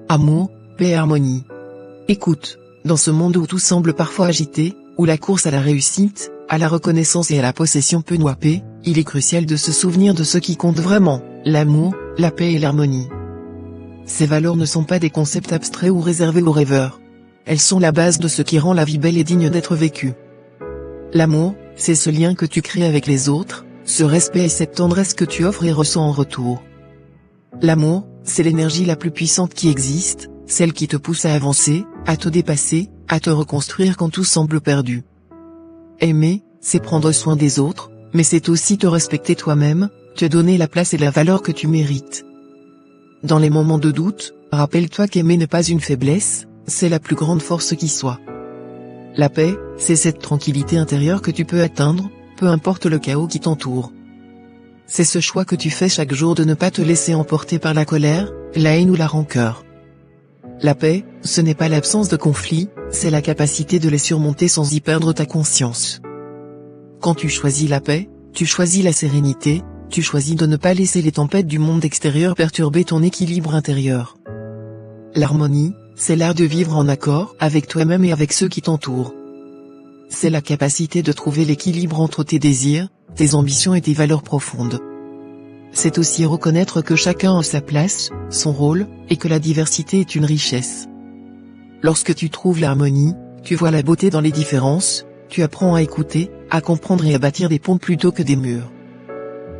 Amour, paix et harmonie. Écoute, dans ce monde où tout semble parfois agité, où la course à la réussite, à la reconnaissance et à la possession peut nous happer, il est crucial de se souvenir de ce qui compte vraiment, l'amour, la paix et l'harmonie. Ces valeurs ne sont pas des concepts abstraits ou réservés aux rêveurs. Elles sont la base de ce qui rend la vie belle et digne d'être vécue. L'amour, c'est ce lien que tu crées avec les autres, ce respect et cette tendresse que tu offres et ressens en retour. L'amour, c'est l'énergie la plus puissante qui existe, celle qui te pousse à avancer, à te dépasser, à te reconstruire quand tout semble perdu. Aimer, c'est prendre soin des autres, mais c'est aussi te respecter toi-même, te donner la place et la valeur que tu mérites. Dans les moments de doute, rappelle-toi qu'aimer n'est pas une faiblesse, c'est la plus grande force qui soit. La paix, c'est cette tranquillité intérieure que tu peux atteindre, peu importe le chaos qui t'entoure. C'est ce choix que tu fais chaque jour de ne pas te laisser emporter par la colère, la haine ou la rancœur. La paix, ce n'est pas l'absence de conflit, c'est la capacité de les surmonter sans y perdre ta conscience. Quand tu choisis la paix, tu choisis la sérénité, tu choisis de ne pas laisser les tempêtes du monde extérieur perturber ton équilibre intérieur. L'harmonie, c'est l'art de vivre en accord avec toi-même et avec ceux qui t'entourent. C'est la capacité de trouver l'équilibre entre tes désirs, tes ambitions et tes valeurs profondes. C'est aussi reconnaître que chacun a sa place, son rôle, et que la diversité est une richesse. Lorsque tu trouves l'harmonie, tu vois la beauté dans les différences, tu apprends à écouter, à comprendre et à bâtir des ponts plutôt que des murs.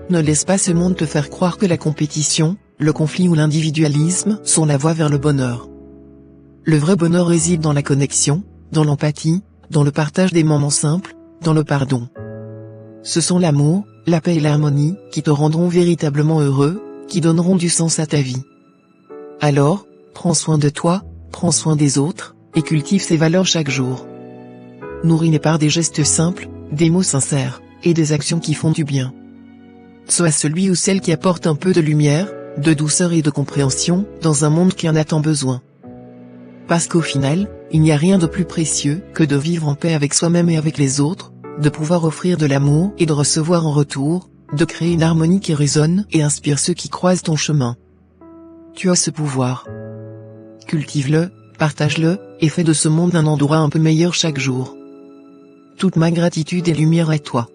Ne laisse pas ce monde te faire croire que la compétition, le conflit ou l'individualisme sont la voie vers le bonheur. Le vrai bonheur réside dans la connexion, dans l'empathie, dans le partage des moments simples, dans le pardon. Ce sont l'amour, la paix et l'harmonie qui te rendront véritablement heureux, qui donneront du sens à ta vie. Alors, prends soin de toi, prends soin des autres, et cultive ces valeurs chaque jour. Nourris-les par des gestes simples, des mots sincères, et des actions qui font du bien. Sois celui ou celle qui apporte un peu de lumière, de douceur et de compréhension, dans un monde qui en a tant besoin. Parce qu'au final, il n'y a rien de plus précieux que de vivre en paix avec soi-même et avec les autres, de pouvoir offrir de l'amour et de recevoir en retour, de créer une harmonie qui résonne et inspire ceux qui croisent ton chemin. Tu as ce pouvoir. Cultive-le, partage-le, et fais de ce monde un endroit un peu meilleur chaque jour. Toute ma gratitude et lumière à toi.